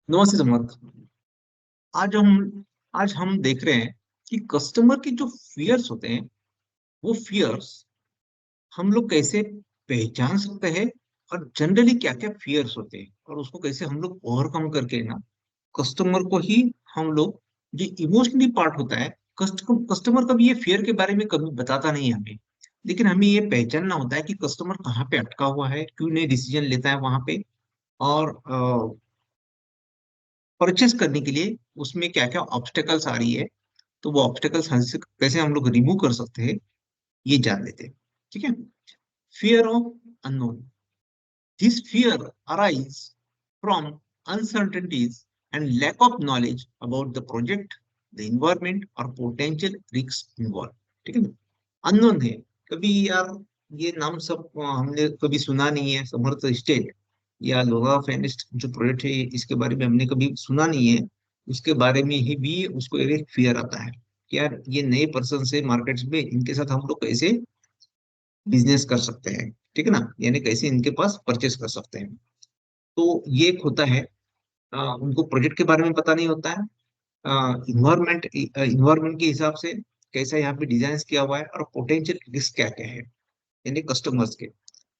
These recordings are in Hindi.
नमस्ते समर्थ। आज हम आज हम देख रहे हैं कि कस्टमर की जो फियर्स होते हैं, वो फियर्स हम लोग कैसे पहचान सकते हैं और जनरली क्या-क्या फियर्स होते हैं और उसको कैसे हम लोग ओवरकम करके ना कस्टमर को ही हम लोग जो इमोशनली पार्ट होता है, कस्टमर कभी ये फियर के बारे में कभी बताता नहीं है हमें। लेकिन हमें ये पहचानना होता है कि कस्टमर कहाँ पे अटका हुआ है, क्यों नहीं डिसीजन लेता है वहाँ पे और परचेज़ करने के लिए उसमें क्या-क्या ऑब्स्टेकल्स आ रही है, तो वो ऑब्स्टेकल्स हमसे कैसे हम लोग रिमूव कर सकते हैं, ये जान लेते हैं। ठीक है? Fear of unknown. This fear arise from uncertainties and lack of knowledge about the project, the environment और पोटेंशियल रिस्क इन्वॉल्व्ड। ठीक है ना? अननोन है। कभी यार ये नाम सब हमने कभी सुना नहीं है, समर्थ स्टेट या लोहा फेनिस्ट जो प्रोजेक्ट है इसके बारे में हमने कभी सुना नहीं है। उसके बारे में ही भी उसको एक फियर आता है कि यार ये नए पर्सन से मार्केट्स में इनके साथ हम लोग कैसे बिजनेस कर सकते हैं, ठीक है ना? यानी कैसे इनके पास परचेस कर सकते हैं। तो ये एक होता है। उनको प्रोजेक्ट के बारे में पता नहीं होता है। इन्वायरमेंट के हिसाब से कैसा यहाँ पे डिजाइन किया हुआ है और पोटेंशियल रिस्क क्या क्या है, यानी कस्टमर्स के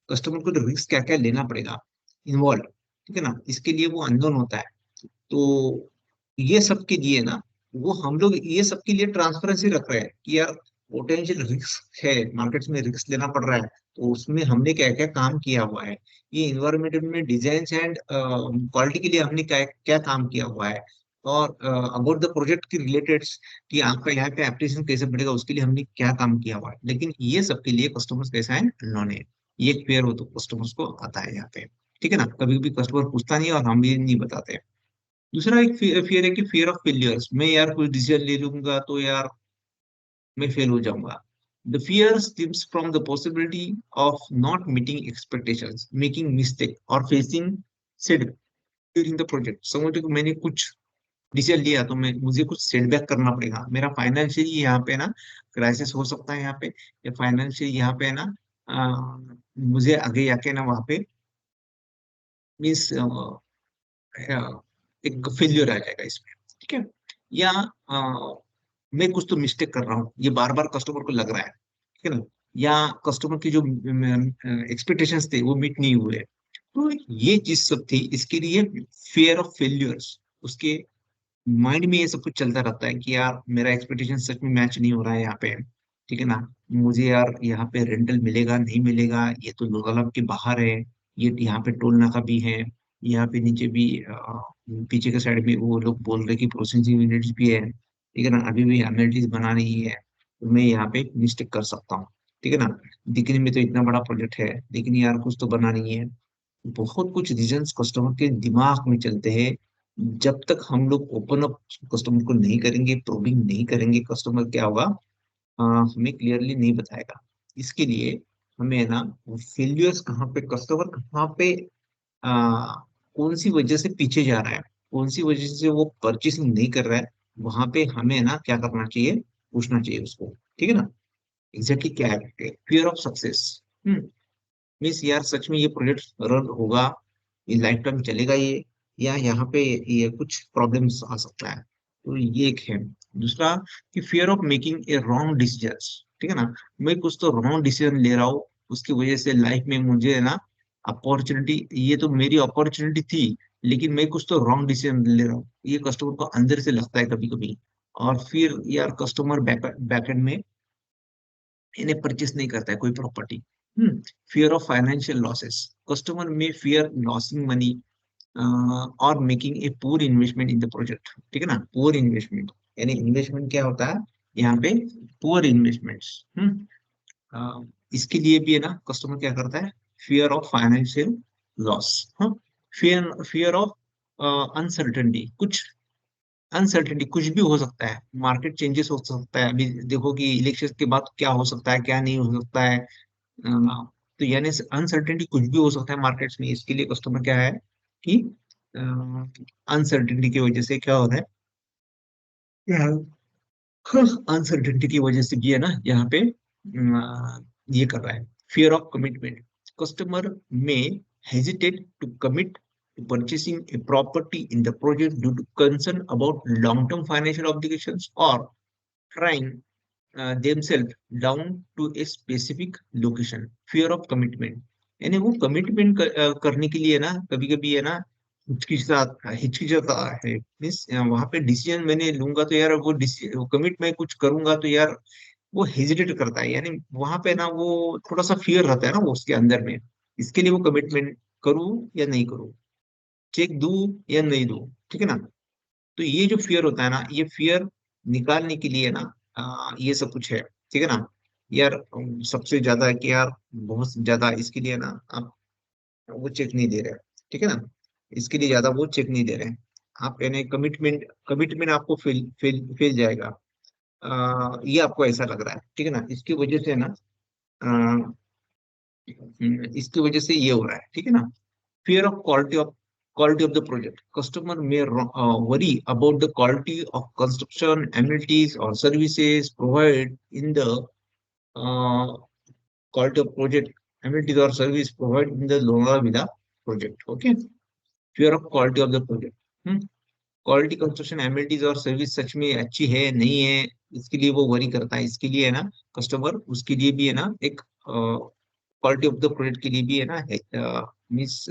कस्टमर को रिस्क क्या क्या लेना पड़ेगा इन्वॉल्व, ठीक है ना? इसके लिए वो अननोन होता है। तो ये सब के लिए ना वो हम लोग ये सब के लिए ट्रांसपेरेंसी रख रहे हैं कि यार पोटेंशियल रिस्क है, मार्केट्स में रिस्क लेना पड़ रहा है, तो उसमें हमने क्या क्या काम किया हुआ है, ये इन्वायरमेंट में डिजाइन एंड क्वालिटी के लिए हमने क्या क्या काम किया हुआ है, और अबाउट द प्रोजेक्ट की रिलेटेड कि आपका यहाँ पे एप्लीकेशन कैसे बढ़ेगा उसके लिए हमने क्या काम किया हुआ है। लेकिन ये सब के लिए कस्टमर्स कैसा है, नॉन है। ये क्लियर हो तो कस्टमर्स को आता है यहाँ पे, ठीक है ना? कभी भी कस्टमर पूछता नहीं है और हम भी नहीं बताते। दूसरा एक फियर है कि फियर ऑफ फेलियर्स। मैं यार कुछ डिसीजन ले लूंगा तो यार मैं फेल हो जाऊंगा। The fear stems from the possibility of not meeting expectations, making mistake और facing set during the project. समझो कि मैंने कुछ डिसीजन लिया तो मैं मुझे कुछ सेटबैक करना पड़ेगा, मेरा फाइनेंशियली यहाँ पे ना क्राइसिस हो सकता है यहाँ पे, या फाइनेंशियली यहाँ पे ना मुझे आगे जाके ना वहाँ पे मीन्स एक फेल्योर आ जाएगा इसमें, ठीक है? या मैं कुछ तो मिस्टेक कर रहा हूँ, ये बार बार कस्टमर को लग रहा है, ठीक है ना? या कस्टमर की जो एक्सपेक्टेशंस थे वो मीट नहीं हुए। तो ये चीज सब थी, इसके लिए फियर ऑफ फेल्यूर्स उसके माइंड में ये सब कुछ चलता रहता है कि यार मेरा एक्सपेक्टेशन सच में मैच नहीं हो रहा है यहाँ पे, ठीक है ना? मुझे यार यहाँ पे रेंटल मिलेगा नहीं मिलेगा, ये तो लोगालम के बाहर है, ये यहाँ पे टोल नाका भी है, यहाँ पे नीचे भी पीछे के साइड में वो लोग बोल रहे कि प्रोसेसिंग यूनिट्स भी है, ठीक है ना? अभी भी एमएलटीज बना नहीं है, तो मैं यहाँ पे मिस्टेक कर सकता हूँ, ठीक है ना? दिखने में तो इतना बड़ा प्रोजेक्ट है लेकिन यार कुछ तो बना नहीं है। बहुत कुछ रीजंस कस्टमर के दिमाग में चलते हैं। जब तक हम लोग ओपन अप कस्टमर को नहीं करेंगे, प्रोबिंग नहीं करेंगे, कस्टमर क्या होगा, हमें क्लियरली नहीं बताएगा। इसके लिए हमें है ना फेल्यूर्स कहाँ पे, कस्टमर कहाँ पे कौन सी वजह से पीछे जा रहा है, कौन सी वजह से वो परचेसिंग नहीं कर रहा है, वहां पे हमें ना क्या करना चाहिए, पूछना चाहिए उसको, ठीक है ना? एग्जैक्टली क्या है फियर ऑफ सक्सेस। मीन्स यार सच में ये प्रोजेक्ट रन होगा, ये लाइफ टाइम चलेगा ये, या यहाँ पे ये कुछ प्रॉब्लम्स आ सकता है। तो ये एक है। दूसरा कि fear of making a wrong decisions, ठीक है ना? मैं कुछ तो रॉन्ग डिसीजन ले रहा हूँ, उसकी वजह से लाइफ में मुझे है ना अपॉर्चुनिटी, ये तो मेरी अपॉर्चुनिटी थी लेकिन मैं कुछ तो रॉन्ग डिसीजन ले रहा हूँ, ये कस्टमर को अंदर से लगता है कभी कभी। और फिर यार कस्टमर बैकएंड में इन्हें परचेस नहीं करता है कोई property. Fear of financial losses. Customer में फियर लॉसिंग मनी और making a poor investment in the project, ठीक है ना? पुअर इन्वेस्टमेंट यानी इन्वेस्टमेंट क्या होता है यहाँ पे, पुअर इन्वेस्टमेंट्स। इसके लिए भी है ना कस्टमर क्या करता है, फियर ऑफ फाइनेंशियल लॉस। हाँ, फियर फियर ऑफ अनसर्टेनिटी। कुछ अनसर्टेनिटी कुछ भी हो सकता है, मार्केट चेंजेस हो सकता है, अभी देखो कि इलेक्शन के बाद क्या हो सकता है क्या नहीं हो सकता है। तो यानी अनसर्टेनिटी कुछ भी हो सकता है मार्केट्स में। इसके लिए कस्टमर क्या है कि अनसर्टेनिटी की वजह से क्या होता है, अनसर्टेनिटी की वजह से भी है ना यहाँ पे ये कर रहा है। Fear of commitment. Customer may hesitate to commit purchasing a property in the project due to concern about long-term financial obligations or trying themselves down to a specific location. Fear of commitment, यानी वो कमिटमेंट करने के लिए ना कभी कभी है ना हिचकिचाता है। मीन्स वहां पे डिसीजन मैंने लूंगा तो यार वो कमिट मैं कुछ करूंगा तो यार वो हेजिटेट करता है, यानी वहां पे ना वो थोड़ा सा फियर रहता है ना वो उसके अंदर में। इसके लिए वो कमिटमेंट करूँ या नहीं करूँ, चेक दूं या नहीं दूं, ठीक है ना। तो ये जो फियर होता है ना, ये फियर निकालने के लिए ना ये सब कुछ है, ठीक है ना। यार सबसे ज्यादा है कि यार बहुत ज्यादा इसके लिए ना आप वो चेक नहीं दे रहे, ठीक है ना। इसके लिए ज्यादा वो चेक नहीं दे रहे हैं आप, यानी कमिटमेंट कमिटमेंट आपको फेल फेल फेल जाएगा। ये आपको ऐसा लग रहा है, ठीक है ना। इसकी वजह से ना इसकी वजह से ये हो रहा है, ठीक है ना। Fear of quality of the project. Customer may worry about the quality of construction, amenities, or services provided in the uh, quality of project, amenities or service provided in the Lonavala Villa project. Okay. Fear of quality of the project. Quality construction amenities और सर्विस सच में अच्छी है नहीं है, इसके लिए वो वरी करता है। इसके लिए है ना कस्टमर, उसके लिए भी है ना एक क्वालिटी ऑफ द प्रोडक्ट के लिए भी है ना मीन्स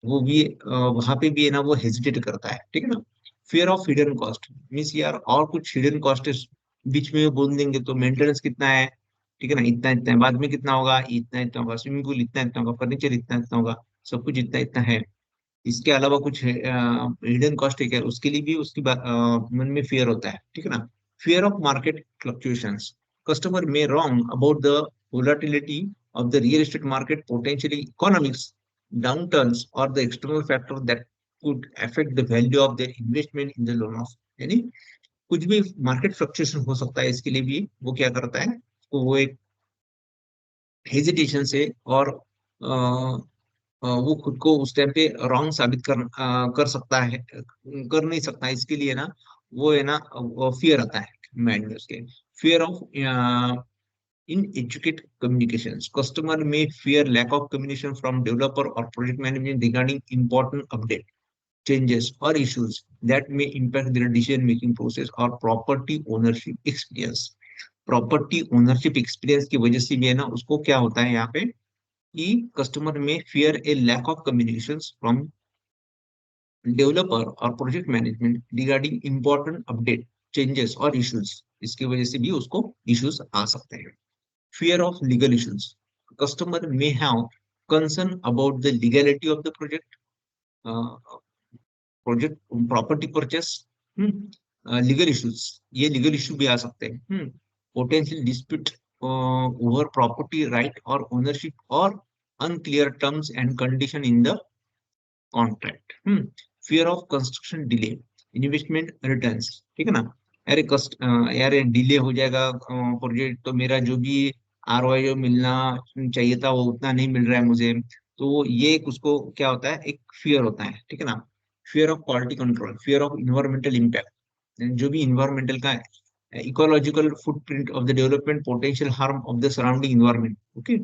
वो भी वहां पे भी है ना वो हेजिटेट करता है, ठीक है ना। Fear of hidden cost, means यार और कुछ हिडन कॉस्ट बीच में बोल देंगे तो मेंटेनेंस कितना है, ठीक है ना, इतना इतना है, बाद में कितना होगा, इतना इतना होगा, स्विमिंग पूल इतना इतना होगा, फर्नीचर इतना इतना होगा, सब कुछ इतना इतना है। इसके अलावा कुछ हिडन कॉस्ट है क्या, उसके लिए भी उसकी मन में फियर होता है, ठीक है ना। Fear of market fluctuations, customer may wrong about the volatility of the real estate market, potentially economics downturns or the external factor that could affect the value of their investment in the loan of, यानी कुछ भी मार्केट फ्लक्चुएशन हो सकता है, इसके लिए भी वो क्या करता है, तो वो एक हेजिटेशन से और वो खुद को उस टाइम पे रॉन्ग साबित कर सकता है, कर नहीं सकता, इसके लिए ना वो है ना फियर आता है माइंड में उसके। Fear of inadequate communications. Customer may fear lack of communication from developer or project management regarding important update, changes, or issues that may impact their decision-making process or property ownership experience. Property ownership experience की वजह से भी है ना उसको क्या होता है यहाँ पे कि कस्टमर में fear a lack of communications from developer or project management regarding important update, changes or issues. इसकी वजह से भी उसको issues आ सकते हैं। Fear of legal issues. Customer may have concern about the legality of the project, uh, project property purchase, legal issues. ये legal issue भी आ सकते हैं। Potential dispute over property right or ownership or unclear terms and condition in the contract. Fear of construction delay, investment returns, ठीक है ना। अरे यार डिले हो जाएगा प्रोजेक्ट, तो मेरा जो भी आरओआई जो मिलना चाहिए था वो उतना नहीं मिल रहा है मुझे, तो ये एक उसको क्या होता है, एक फियर होता है, ठीक है ना। Fear of quality control, fear of environmental impact, जो भी इन्वायरमेंटल का ecological footprint of the development, potential harm of the surrounding environment. Okay.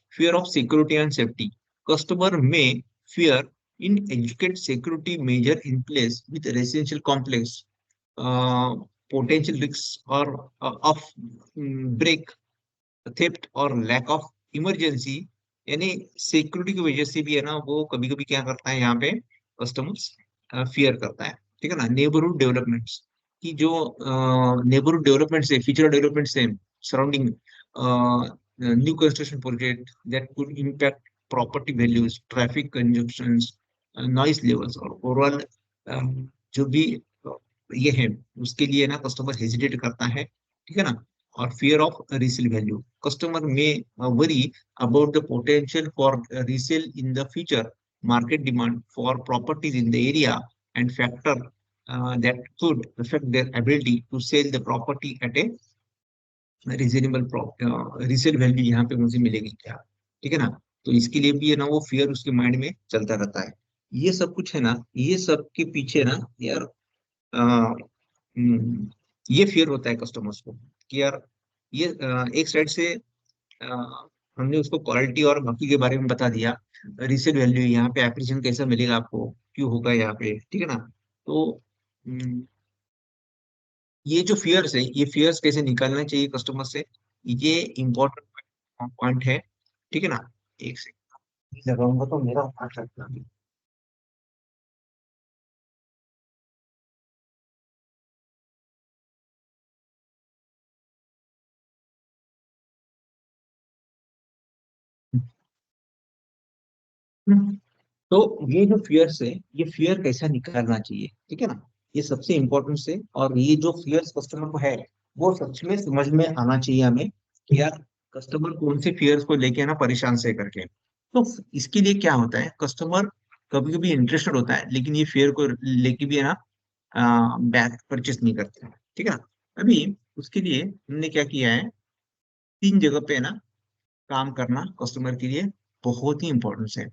Fear of security and safety. Customer may fear inadequate security measure in place with residential complex, uh, potential risks or of break, theft or lack of emergency, यानी सिक्योरिटी की वजह से भी है ना वो कभी कभी क्या करता है यहाँ पे कस्टमर्स फियर करता है, ठीक है ना। नेबरहुड डेवलपमेंट्स की जो नेबरहुड डेवलपमेंट से फ्यूचर डेवलपमेंट से surrounding new construction project that could impact property values, traffic conjunctions, noise levels और ओवरऑल जो भी ये है उसके लिए ना कस्टमर हेजिटेट करता है, ठीक है ना। और fear of resale value. Customer may worry about the potential for resale in the future, market demand for properties in the area, and factor that could affect their ability to sell the property at a reasonable resale value यहाँ पे मुझे मिलेगी क्या, ठीक है ना। तो इसके लिए भी है ना वो फियर उसके माइंड में चलता रहता है। ये सब कुछ है ना, ये सब के पीछे ना यार ये फियर होता है कस्टमर्स को कि यार ये एक साइड से हमने उसको क्वालिटी और बाकी के बारे में बता दिया। रीसेल वैल्यू यहाँ पे एप्रिसिएशन कैसा मिलेगा आपको, क्यों होगा यहाँ पे, ठीक है ना। तो ये जो फियर्स है, ये फियर्स कैसे निकालना चाहिए कस्टमर से, ये इम्पोर्टेंट पॉइंट है, ठीक है ना। एक सेकंड लगाऊंगा तो मेरा हाथ लगता है। तो ये जो फियर्स है, ये फियर कैसा निकालना चाहिए, ठीक है ना, ये सबसे इम्पोर्टेंट से। और ये जो फियर्स कस्टमर को है, वो सच में समझ में आना चाहिए हमें कि यार कस्टमर कौन से फियर्स को लेके ना परेशान से करके। तो इसके लिए क्या होता है, कस्टमर कभी कभी इंटरेस्टेड होता है लेकिन ये फियर को लेके भी है ना बैक परचेस नहीं करते हैं, ठीक है ना। अभी उसके लिए हमने क्या किया है, तीन जगह पे है ना काम करना कस्टमर के लिए बहुत ही इंपॉर्टेंस है।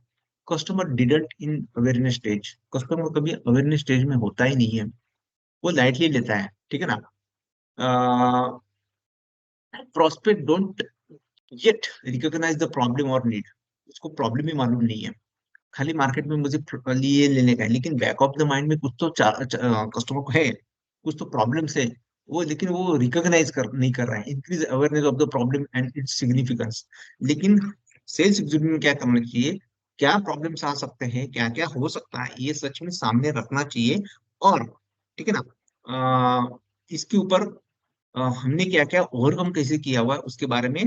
Customer didn't in awareness stage, customer कभी अवेयरनेस स्टेज में होता ही नहीं है, वो लाइटली लेता है, ठीक है ना। Prospect don't yet recognise the problem और नीड, उसको प्रॉब्लम ही मालूम नहीं है, खाली मार्केट में मुझे लिए लेने का है, लेकिन बैक ऑफ द माइंड में कुछ तो कस्टमर को है, कुछ तो प्रॉब्लम्स है वो, लेकिन वो रिकॉग्नाइज नहीं कर रहा है, increase awareness of the problem and its significance. लेकिन सेल्स एग्जीक्यूटिव में क्या करना चाहिए, क्या प्रॉब्लम्स आ सकते हैं, क्या क्या हो सकता है, ये सच में सामने रखना चाहिए। और ठीक है ना, इसके ऊपर हमने क्या क्या ओवरकम कैसे किया हुआ है उसके बारे में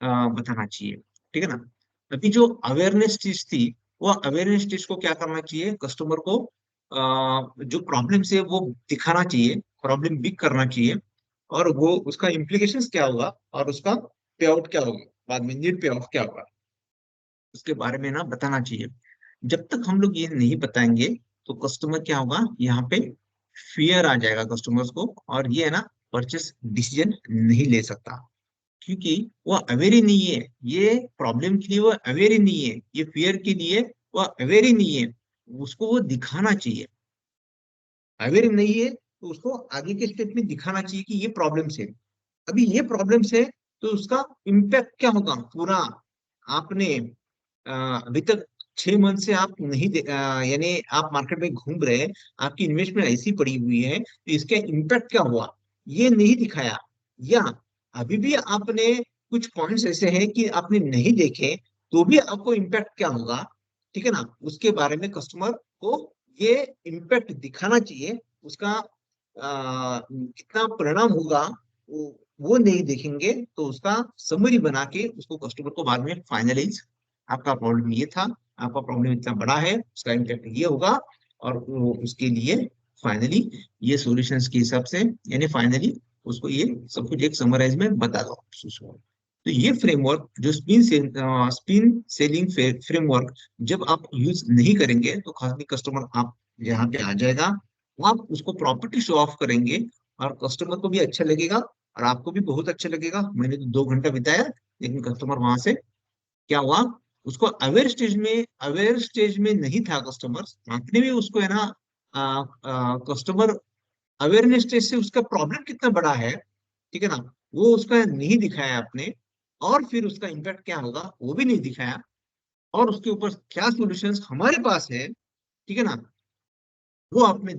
बताना चाहिए, ठीक है ना। अभी जो अवेयरनेस चीज थी, वो अवेयरनेस चीज को क्या करना चाहिए, कस्टमर को जो प्रॉब्लम है वो दिखाना चाहिए, प्रॉब्लम बिग करना चाहिए, और वो उसका इम्प्लीकेशंस क्या होगा और उसका पे आउट क्या होगा, बाद में नीड पे ऑफ क्या होगा, उसके बारे में ना बताना चाहिए। जब तक हम लोग ये नहीं बताएंगे तो कस्टमर क्या होगा, यहाँ पे फियर आ जाएगा कस्टमर्स को, और ये है ना परचेस डिसीजन नहीं ले सकता, क्योंकि वो अवेयर ही नहीं है, ये प्रॉब्लम के लिए वो अवेयर ही नहीं है, ये फियर के लिए वो अवेयर ही नहीं है। उसको वो दिखाना चाहिए, अवेयर नहीं है तो उसको आगे के स्टेप में दिखाना चाहिए कि ये प्रॉब्लम है। अभी ये प्रॉब्लम है तो उसका इम्पैक्ट क्या होगा पूरा, आपने अभी तक 6 मंथ से आप नहीं यानी आप मार्केट में घूम रहे हैं, आपकी इन्वेस्टमेंट ऐसी पड़ी हुई है, तो इसका इम्पैक्ट क्या हुआ ये नहीं दिखाया, या अभी भी आपने कुछ पॉइंट्स ऐसे हैं कि आपने नहीं देखे, तो भी आपको इम्पैक्ट क्या होगा, ठीक है ना, उसके बारे में कस्टमर को ये इम्पैक्ट दिखाना चाहिए। उसका कितना परिणाम होगा वो नहीं देखेंगे, तो उसका समरी बना के उसको कस्टमर को बाद में फाइनलाइज, आपका प्रॉब्लम ये था, आपका प्रॉब्लम इतना बड़ा है, उसका इम्पैक्ट ये होगा, और उसके लिए फाइनली ये सॉल्यूशंस के हिसाब से, यानी फाइनली उसको ये सब कुछ एक समराइज में बता दो उसको। तो ये फ्रेमवर्क जो स्पिन सेलिंग फ्रेमवर्क जब आप यूज नहीं करेंगे तो खासकर कस्टमर आप यहाँ पे आ जाएगा, आप उसको प्रॉपर्टी शो ऑफ करेंगे, और कस्टमर को भी अच्छा लगेगा और आपको भी बहुत अच्छा लगेगा। मैंने तो 2 घंटा बिताया, लेकिन कस्टमर वहां से क्या हुआ, उसको अवेयर स्टेज में नहीं था कस्टमर, आपने भी उसको है ना कस्टमर अवेयरनेस स्टेज से उसका प्रॉब्लम कितना बड़ा है, ठीक है ना, वो उसका नहीं दिखाया आपने, और फिर उसका इम्पैक्ट क्या होगा वो भी नहीं दिखाया, और उसके ऊपर क्या सॉल्यूशंस हमारे पास है, ठीक है ना, वो आपने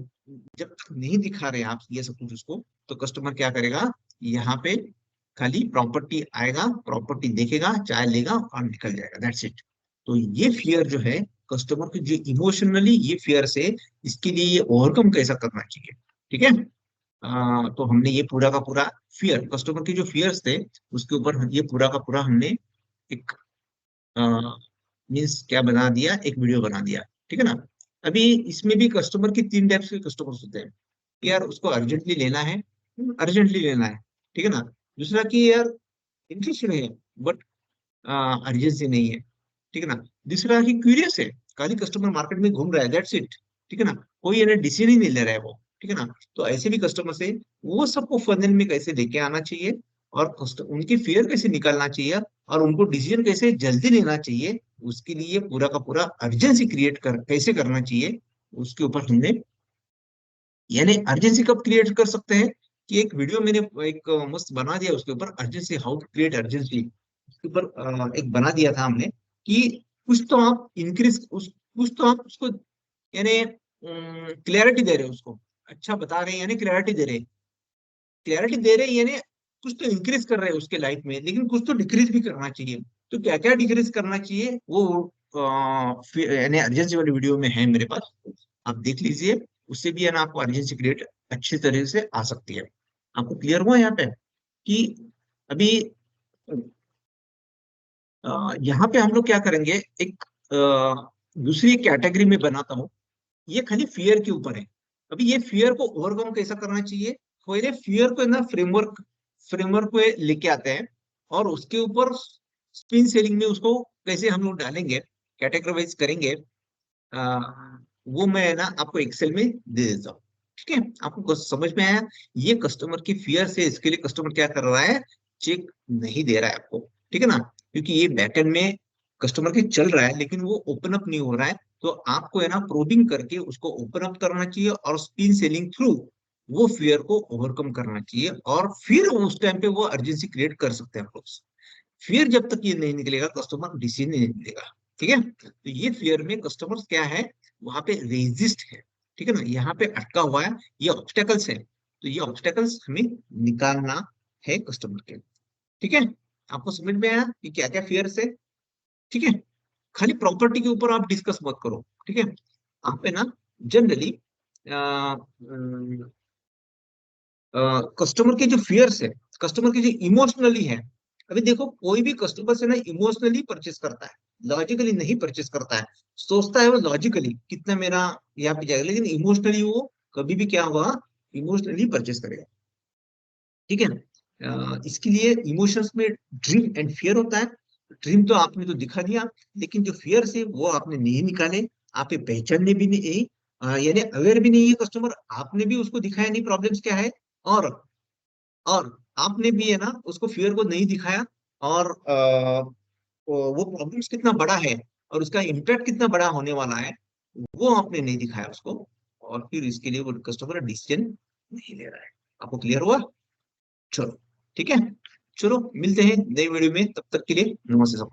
जब तक नहीं दिखा रहे आप ये सब कुछ उसको, तो कस्टमर क्या करेगा, यहाँ पे खाली प्रॉपर्टी आएगा, प्रॉपर्टी देखेगा, चाय लेगा और निकल जाएगा, दैट्स इट। तो ये फियर जो है कस्टमर की, जो इमोशनली ये फियर से, इसके लिए ये ओवरकम कैसा करना चाहिए, ठीक है। तो हमने ये पूरा का पूरा फियर, कस्टमर के जो फियर्स थे उसके ऊपर ये पूरा का पूरा हमने एक मीन्स क्या बना दिया, एक वीडियो बना दिया, ठीक है ना। अभी इसमें भी कस्टमर की तीन टाइप्स के कस्टमर्स होते हैं, कि यार उसको अर्जेंटली लेना है, अर्जेंटली लेना है, ठीक है ना। दूसरा कि यार इंटरेस्टेड है बट अर्जेंसी नहीं है, ठीक है ना। दूसरा कि क्यूरियस है, खाली कस्टमर मार्केट में घूम रहा है, दैट्स इट, ठीक है ना, कोई है ना डिसीजन ही नहीं ले रहा है वो, ठीक है ना। तो ऐसे भी कस्टमर से वो सबको फनल में कैसे लेके आना चाहिए, और उनकी फियर कैसे निकालना चाहिए, और उनको डिसीजन कैसे जल्दी लेना चाहिए, उसके लिए पूरा का पूरा अर्जेंसी क्रिएट कर कैसे करना चाहिए, उसके ऊपर हमने, यानी अर्जेंसी कब क्रिएट कर सकते हैं, कि एक वीडियो मैंने एक मस्त बना दिया उसके ऊपर, urgency, how to create urgency. उसके ऊपर एक बना दिया था हमने कि कुछ तो आप इंक्रीज उस कुछ तो आप उसको यानी क्लैरिटी दे रहे हो उसको, अच्छा बता रहे हैं यानी क्लैरिटी दे रहे हैं, क्लैरिटी दे रहे हैं यानी कुछ तो इंक्रीज कर रहे हैं उसके लाइफ में, लेकिन कुछ तो डिक्रीज भी करना चाहिए। तो क्या क्या डिक्रीज करना चाहिए वो यानी अर्जेंसी वाली वीडियो में है मेरे पास, आप देख लीजिए। उससे भी है ना आपको अर्जेंसी क्रिएट अच्छी तरह से आ सकती है। आपको क्लियर हुआ यहाँ पे कि अभी यहाँ पे हम लोग क्या करेंगे, एक दूसरी कैटेगरी में बनाता हूँ, ये खाली फियर के ऊपर है। अभी ये फियर को ओवरकम कैसा करना चाहिए, पहले फियर को ना फ्रेमवर्क फ्रेमवर्क पे लेके आते हैं, और उसके ऊपर स्पिन सेलिंग में उसको कैसे हम लोग डालेंगे, कैटेगराइज करेंगे, आ, वो मैं ना आपको एक्सेल में दे देता हूँ। ठीक है, आपको समझ में आया? ये कस्टमर की फियर से इसके लिए कस्टमर क्या कर रहा है, चेक नहीं दे रहा है आपको, ठीक है ना, क्योंकि ये बैकएंड में कस्टमर के चल रहा है लेकिन वो ओपन अप नहीं हो रहा है। तो आपको है ना प्रोबिंग करके उसको ओपन अप करना चाहिए और स्पिन सेलिंग थ्रू वो फियर को ओवरकम करना चाहिए, और फिर उस टाइम पे वो अर्जेंसी क्रिएट कर सकते हैं आप लोग। फियर जब तक ये नहीं निकलेगा कस्टमर डिसीजन नहीं निकलेगा। ठीक है, तो ये फियर में कस्टमर क्या है, वहां पे रेजिस्ट है, ठीक है ना, यहाँ पे अटका हुआ है, ये ऑब्स्टेकल्स है, तो ये ऑब्स्टेकल्स हमें निकालना है कस्टमर के। ठीक है, आपको समझ में आया कि क्या क्या फियर है? ठीक है, खाली प्रॉपर्टी के ऊपर आप डिस्कस मत करो। ठीक है, आप है ना जनरली कस्टमर के जो फियर्स है, कस्टमर के जो इमोशनली है, अभी देखो कोई भी कस्टमर से ना इमोशनली परचेस करता है, लॉजिकली नहीं परचेस करता है। सोचता है वो लॉजिकली कितना मेरा यहाँ पे जाएगा, लेकिन इमोशनली वो कभी भी क्या होगा, इमोशनली परचेस करेगा। ठीक है, इसके लिए इमोशंस में ड्रीम एंड फियर होता है। ड्रीम तो आपने तो दिखा दिया, लेकिन जो फियर है वो आपने नहीं निकाले, आप ये पहचानने भी नहीं, यानी अवेयर भी नहीं है कस्टमर, आपने भी उसको दिखाया नहीं प्रॉब्लम्स क्या है, और और आपने भी है ना उसको फियर को नहीं दिखाया, और वो प्रॉब्लम्स कितना बड़ा है और उसका इम्पैक्ट कितना बड़ा होने वाला है वो आपने नहीं दिखाया उसको, और फिर इसके लिए वो कस्टमर डिसीजन नहीं ले रहा है। आपको क्लियर हुआ? चलो, ठीक है, चलो मिलते हैं नई वीडियो में, तब तक के लिए नमस्ते सब।